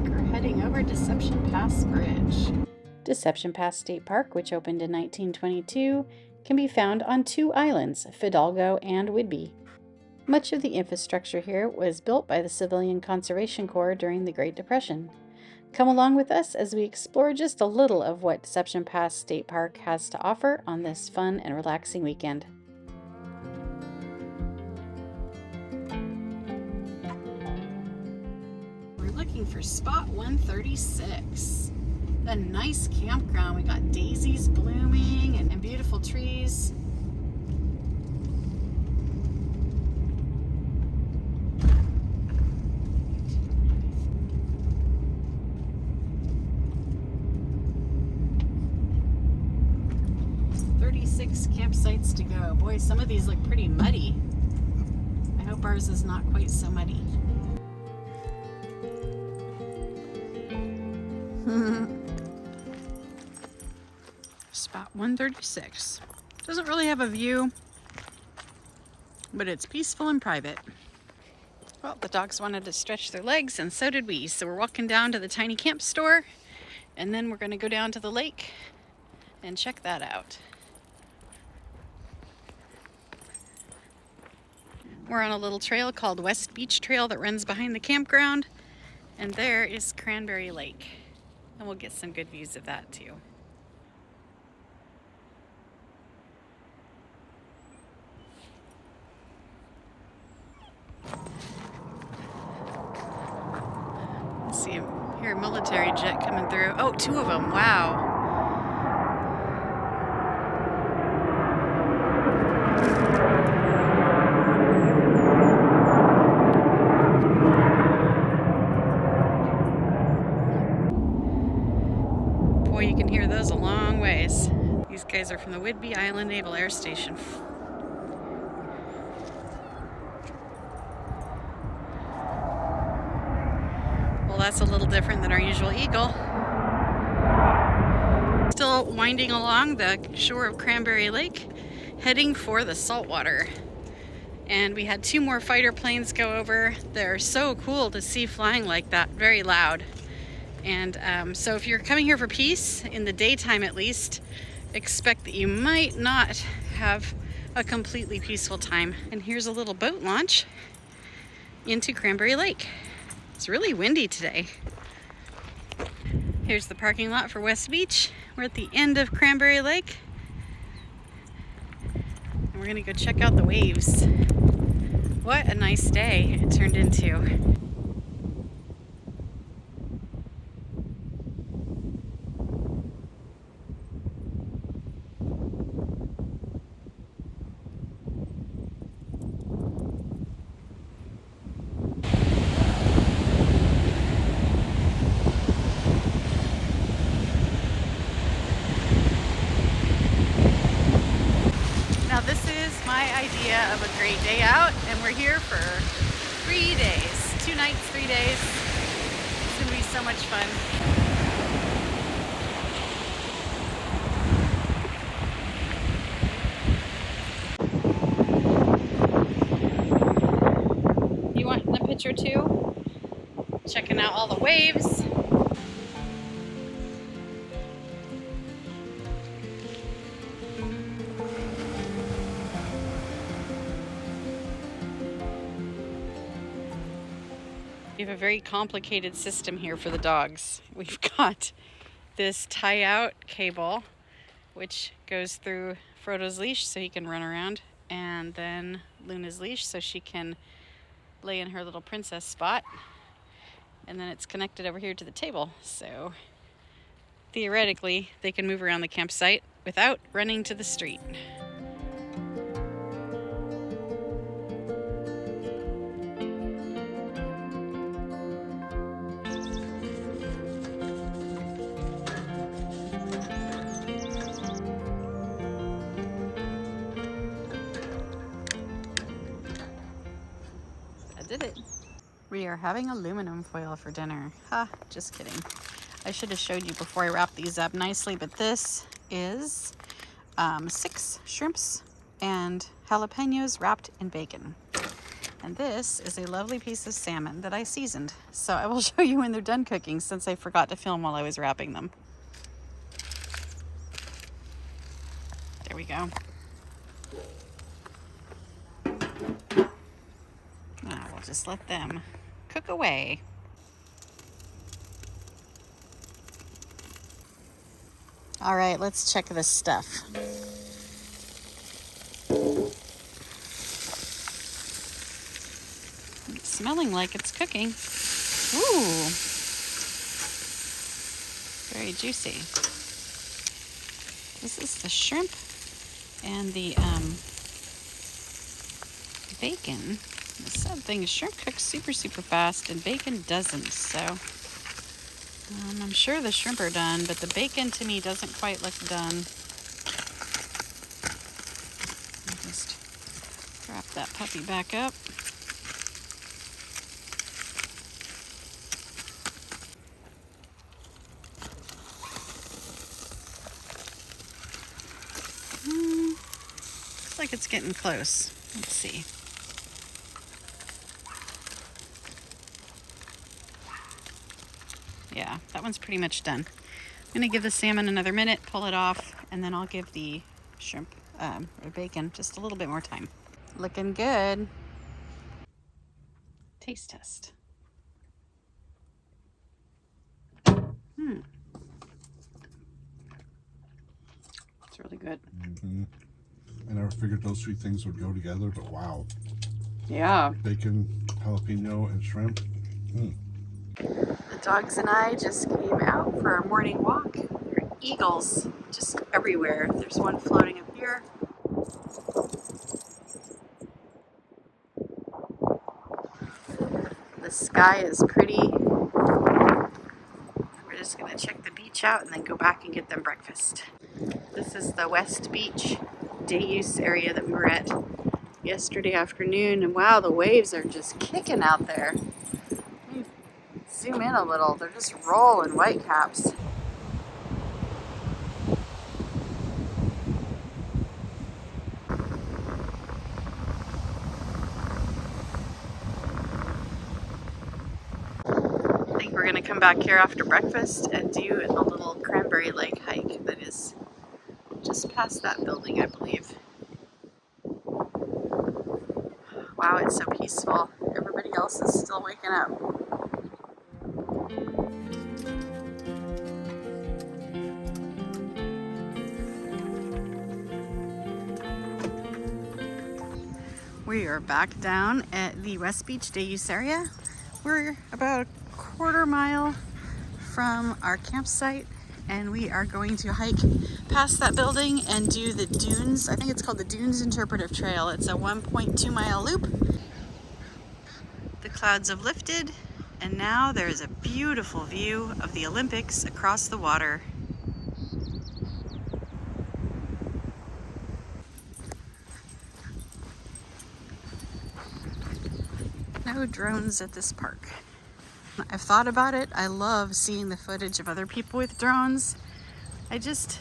We're heading over Deception Pass Bridge. Deception Pass State Park, which opened in 1922, can be found on two islands, Fidalgo and Whidbey. Much of the infrastructure here was built by the Civilian Conservation Corps during the Great Depression. Come along with us as we explore just a little of what Deception Pass State Park has to offer on this fun and relaxing weekend. We're looking for spot 136. A nice campground. We got daisies blooming and beautiful trees. Campsites to go. Boy, some of these look pretty muddy. I hope ours is not quite so muddy. Spot 136. Doesn't really have a view, but it's peaceful and private. Well, the dogs wanted to stretch their legs, and so did we. So we're walking down to the tiny camp store, and then we're going to go down to the lake and check that out. We're on a little trail called West Beach Trail that runs behind the campground, and there is Cranberry Lake, and we'll get some good views of that too. Let's see, hear a military jet coming through. Oh, two of them, wow. Boy, you can hear those a long ways. These guys are from the Whidbey Island Naval Air Station. Well, that's a little different than our usual eagle. Still winding along the shore of Cranberry Lake, heading for the saltwater. And we had two more fighter planes go over. They're so cool to see flying like that, very loud. And so if you're coming here for peace, in the daytime at least, expect that you might not have a completely peaceful time. And here's a little boat launch into Cranberry Lake. It's really windy today. Here's the parking lot for West Beach. We're at the end of Cranberry Lake. And we're gonna go check out the waves. What a nice day it turned into. Now this is my idea of a great day out, and we're here for 3 days. 2 nights, 3 days. It's gonna be so much fun. You want the picture too? Checking out all the waves. We have a very complicated system here for the dogs. We've got this tie-out cable, which goes through Frodo's leash so he can run around, and then Luna's leash so she can lay in her little princess spot. And then it's connected over here to the table. So theoretically, they can move around the campsite without running to the street. Did it. We are having aluminum foil for dinner. Ha, just kidding. I should have showed you before I wrap these up nicely, but this is 6 shrimps and jalapenos wrapped in bacon. And this is a lovely piece of salmon that I seasoned. So I will show you when they're done cooking, since I forgot to film while I was wrapping them. There we go. Now we'll just let them cook away. All right, let's check this stuff. It's smelling like it's cooking. Ooh, very juicy. This is the shrimp and the bacon. The sad thing is shrimp cooks super fast and bacon doesn't, so I'm sure the shrimp are done, but the bacon to me doesn't quite look done. I'll just wrap that puppy back up. Looks like it's getting close. Let's see. Yeah, that one's pretty much done. I'm gonna give the salmon another minute, pull it off, and then I'll give the shrimp or bacon just a little bit more time. Looking good. Taste test. It's really good. I never figured those three things would go together, but wow. Yeah. Bacon, jalapeno, and shrimp. The dogs and I just came out for our morning walk. There are eagles just everywhere. There's one floating up here. The sky is pretty. We're just gonna check the beach out and then go back and get them breakfast. This is the West Beach day use area that we were at yesterday afternoon, and wow, the waves are just kicking out there. Zoom in a little, they're just rolling whitecaps. I think we're gonna come back here after breakfast and do the little Cranberry Lake hike that is just past that building, I believe. Wow, it's so peaceful. Everybody else is still waking up. We are back down at the West Beach day use area. We're about a quarter mile from our campsite, and we are going to hike past that building and do the dunes. I think it's called the Dunes Interpretive Trail. It's a 1.2 mile loop. The clouds have lifted, and now there's a beautiful view of the Olympics across the water. No drones at this park. I've thought about it. I love seeing the footage of other people with drones. I just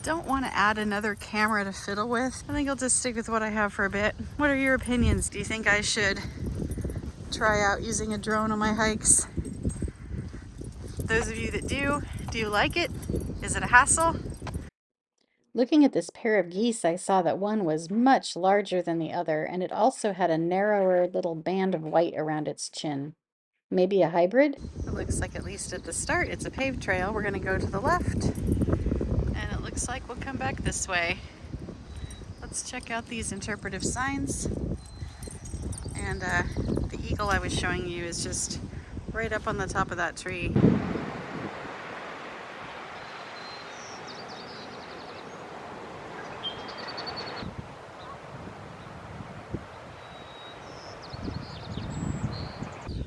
don't want to add another camera to fiddle with. I think I'll just stick with what I have for a bit. What are your opinions? Do you think I should try out using a drone on my hikes? Those of you that do you like it? Is it a hassle? Looking at this pair of geese, I saw that one was much larger than the other, and it also had a narrower little band of white around its chin. Maybe a hybrid? It looks like, at least at the start, it's a paved trail. We're gonna go to the left, and it looks like we'll come back this way. Let's check out these interpretive signs. And the eagle I was showing you is just right up on the top of that tree.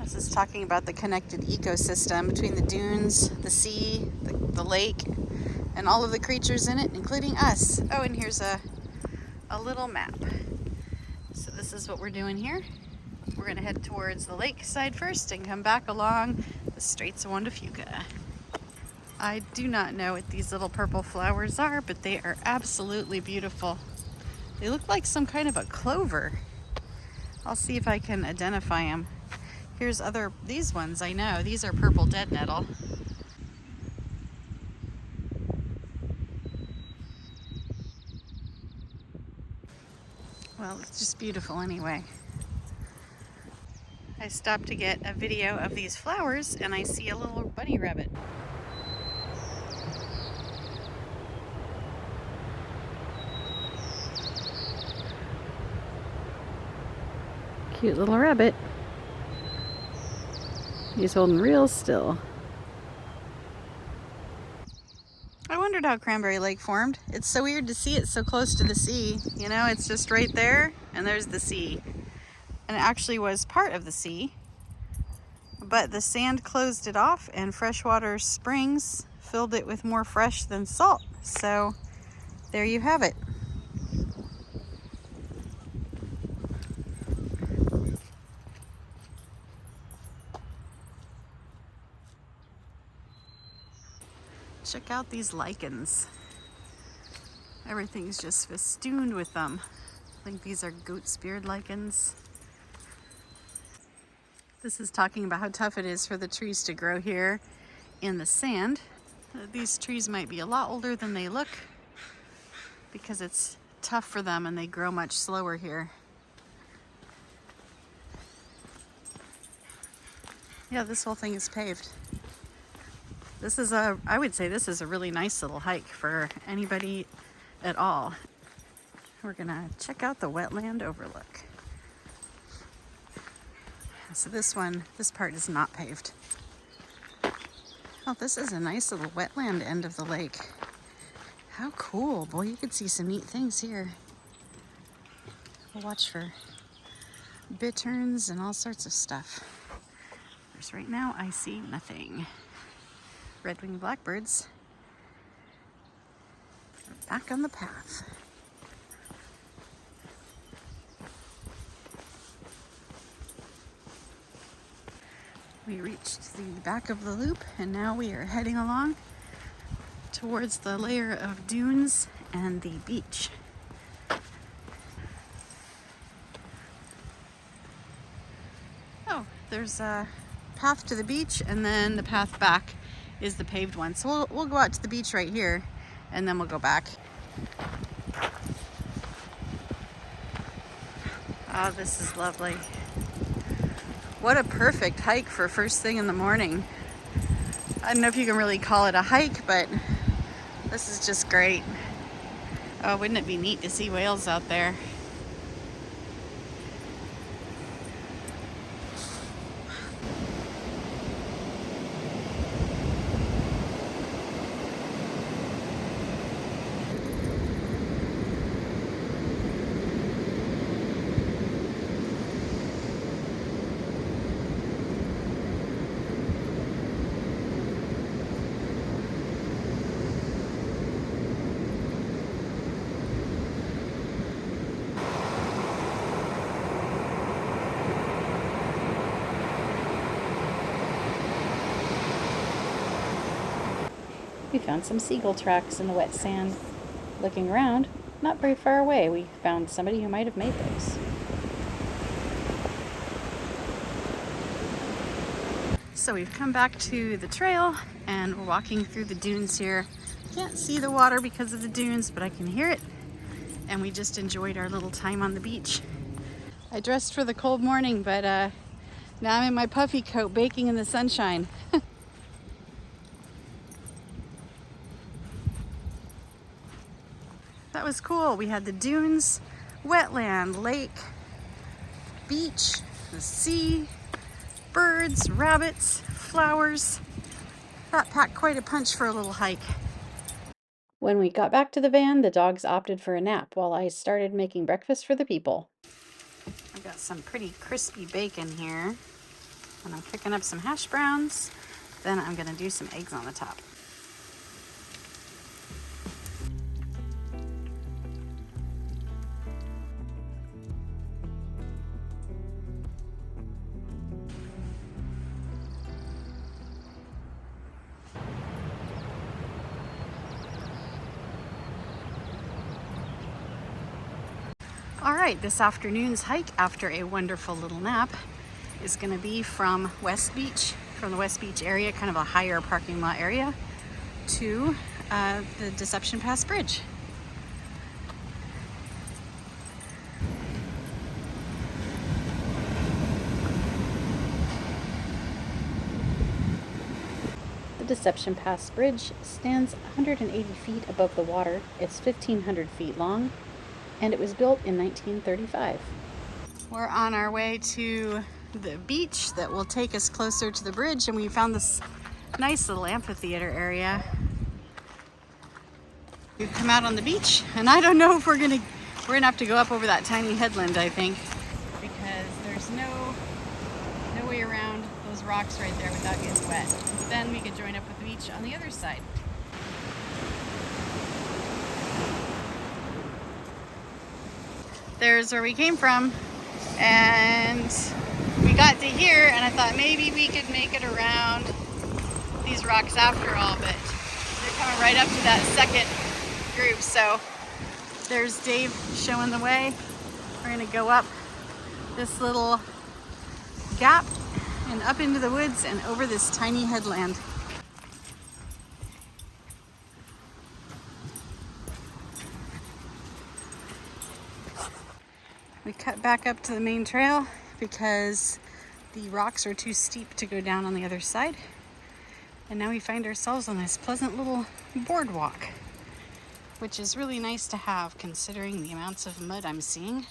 This is talking about the connected ecosystem between the dunes, the sea, the lake, and all of the creatures in it, including us. Oh, and here's a little map. So this is what we're doing here. We're gonna head towards the lake side first and come back along the Straits of Juan de Fuca. I do not know what these little purple flowers are, but they are absolutely beautiful. They look like some kind of a clover. I'll see if I can identify them. Here's these ones I know. These are purple dead nettle. Well, it's just beautiful anyway. I stopped to get a video of these flowers and I see a little bunny rabbit. Cute little rabbit. He's holding real still. I wondered how Cranberry Lake formed. It's so weird to see it so close to the sea. You know, it's just right there and there's the sea. And it actually was part of the sea, but the sand closed it off and freshwater springs filled it with more fresh than salt. So there you have it. Check out these lichens. Everything's just festooned with them. I think these are goat-speared lichens. This is talking about how tough it is for the trees to grow here in the sand. These trees might be a lot older than they look because it's tough for them and they grow much slower here. Yeah, this whole thing is paved. I would say this is a really nice little hike for anybody at all. We're gonna check out the wetland overlook. So this part is not paved. Oh, this is a nice little wetland end of the lake. How cool. Boy, you could see some neat things here. We'll watch for bitterns and all sorts of stuff. Whereas right now I see nothing. Red-winged blackbirds are back on the path. We reached the back of the loop and now we are heading along towards the layer of dunes and the beach. Oh, there's a path to the beach and then the path back is the paved one. So we'll go out to the beach right here and then we'll go back. Oh, this is lovely. What a perfect hike for first thing in the morning. I don't know if you can really call it a hike, but this is just great. Oh, wouldn't it be neat to see whales out there? We found some seagull tracks in the wet sand. Looking around, not very far away, we found somebody who might have made those. So we've come back to the trail and we're walking through the dunes here. Can't see the water because of the dunes, but I can hear it. And we just enjoyed our little time on the beach. I dressed for the cold morning, but now I'm in my puffy coat baking in the sunshine. That was cool. We had the dunes, wetland, lake, beach, the sea, birds, rabbits, flowers. That packed quite a punch for a little hike. When we got back to the van, the dogs opted for a nap while I started making breakfast for the people. I've got some pretty crispy bacon here. And I'm picking up some hash browns. Then I'm gonna do some eggs on the top. All right, this afternoon's hike after a wonderful little nap is going to be from West Beach, from the West Beach area, kind of a higher parking lot area, to the Deception Pass Bridge. The Deception Pass Bridge stands 180 feet above the water. It's 1,500 feet long, and it was built in 1935. We're on our way to the beach that will take us closer to the bridge, and we found this nice little amphitheater area. We've come out on the beach, and I don't know if we're gonna have to go up over that tiny headland, I think, because there's no way around those rocks right there without getting wet. Then we could join up with the beach on the other side. There's where we came from, and we got to here, and I thought maybe we could make it around these rocks after all, but they're coming right up to that second group. So there's Dave showing the way. We're gonna go up this little gap and up into the woods and over this tiny headland. We cut back up to the main trail because the rocks are too steep to go down on the other side. And now we find ourselves on this pleasant little boardwalk, which is really nice to have considering the amounts of mud I'm seeing.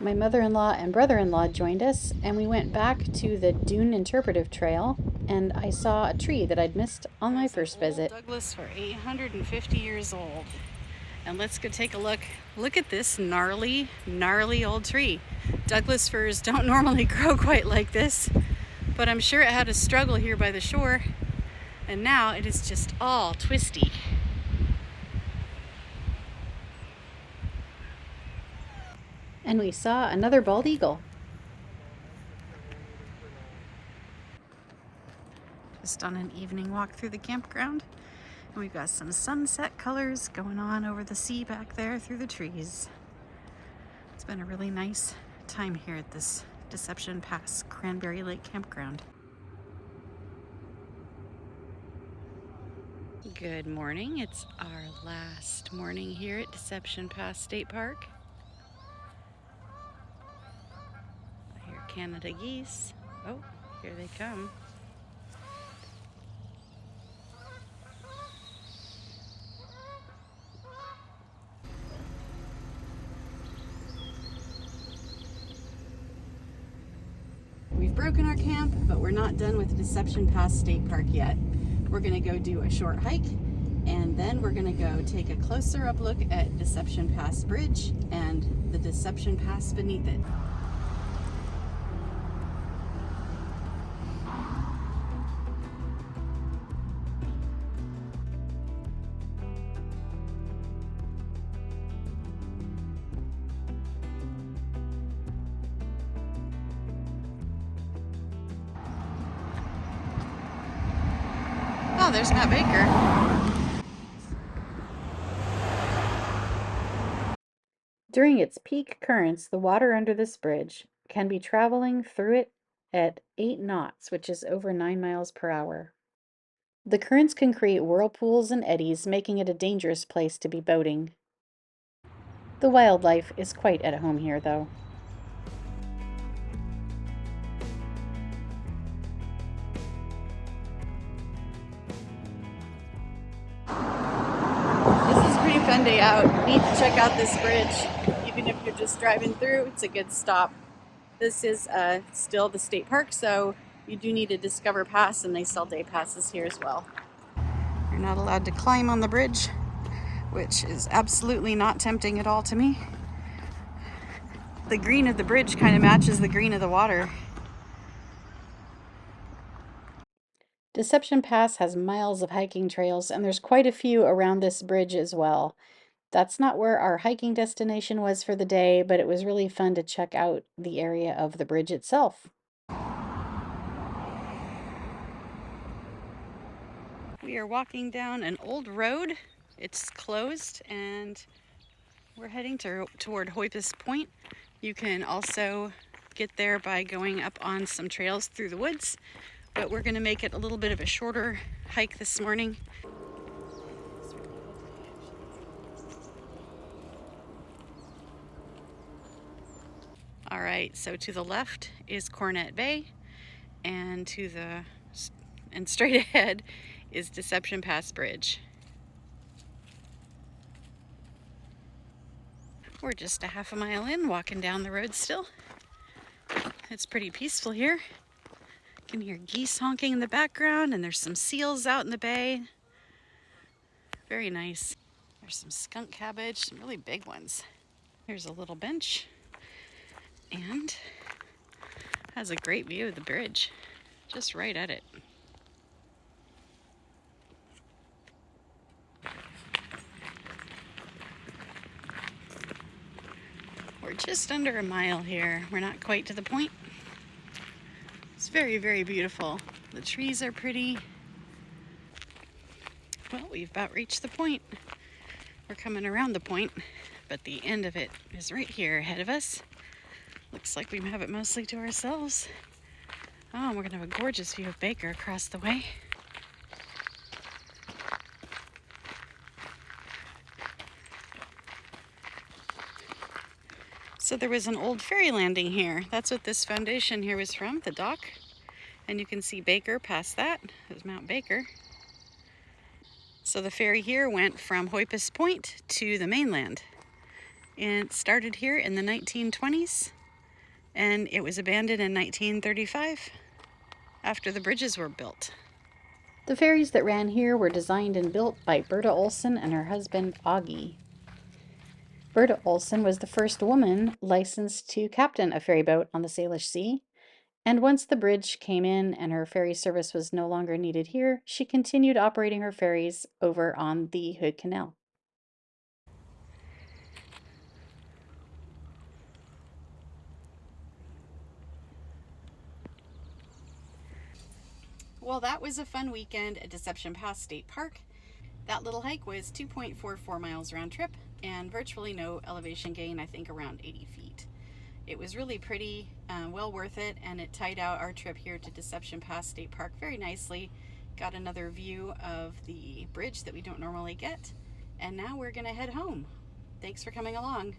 My mother-in-law and brother-in-law joined us, and we went back to the Dune Interpretive Trail, and I saw a tree that I'd missed on my first visit. Douglas for 850 years old. And let's go take a look. Look at this gnarly old tree. Douglas firs don't normally grow quite like this, but I'm sure it had a struggle here by the shore, and now it is just all twisty. And we saw another bald eagle. Just on an evening walk through the campground. And we've got some sunset colors going on over the sea back there through the trees. It's been a really nice time here at this Deception Pass Cranberry Lake Campground. Good morning. It's our last morning here at Deception Pass State Park. I hear Canada geese. Oh, here they come. We've broken our camp, but we're not done with Deception Pass State Park yet. We're gonna go do a short hike, and then we're gonna go take a closer up look at Deception Pass Bridge and the Deception Pass beneath it. Oh, there's Matt Baker. During its peak currents, the water under this bridge can be traveling through it at 8 knots, which is over 9 miles per hour. The currents can create whirlpools and eddies, making it a dangerous place to be boating. The wildlife is quite at home here, though. Fun day out. Need to check out this bridge. Even if you're just driving through, it's a good stop. This is still the state park, so you do need a Discover Pass, and they sell day passes here as well. You're not allowed to climb on the bridge, which is absolutely not tempting at all to me. The green of the bridge kind of matches the green of the water. Deception Pass has miles of hiking trails, and there's quite a few around this bridge as well. That's not where our hiking destination was for the day, but it was really fun to check out the area of the bridge itself. We are walking down an old road. It's closed and we're heading toward Hoipus Point. You can also get there by going up on some trails through the woods, but we're going to make it a little bit of a shorter hike this morning. All right, so to the left is Cornet Bay, and straight ahead is Deception Pass Bridge. We're just a half a mile in, walking down the road still. It's pretty peaceful here. You can hear geese honking in the background, and there's some seals out in the bay. Very nice. There's some skunk cabbage, some really big ones. Here's a little bench, and has a great view of the bridge, just right at it. We're just under a mile here. We're not quite to the point. It's very, very beautiful. The trees are pretty. Well, we've about reached the point. We're coming around the point, but the end of it is right here ahead of us. Looks like we have it mostly to ourselves. Oh, and we're gonna have a gorgeous view of Baker across the way. So there was an old ferry landing here. That's what this foundation here was from, the dock. And you can see Baker past that. There's Mount Baker. So the ferry here went from Hoipus Point to the mainland. And it started here in the 1920s. And it was abandoned in 1935 after the bridges were built. The ferries that ran here were designed and built by Berta Olson and her husband Augie. Berta Olson was the first woman licensed to captain a ferry boat on the Salish Sea, and once the bridge came in and her ferry service was no longer needed here, she continued operating her ferries over on the Hood Canal. Well, that was a fun weekend at Deception Pass State Park. That little hike was 2.44 miles round trip and virtually no elevation gain, I think around 80 feet. It was really pretty, well worth it, and it tied out our trip here to Deception Pass State Park very nicely. Got another view of the bridge that we don't normally get, and now we're gonna head home. Thanks for coming along.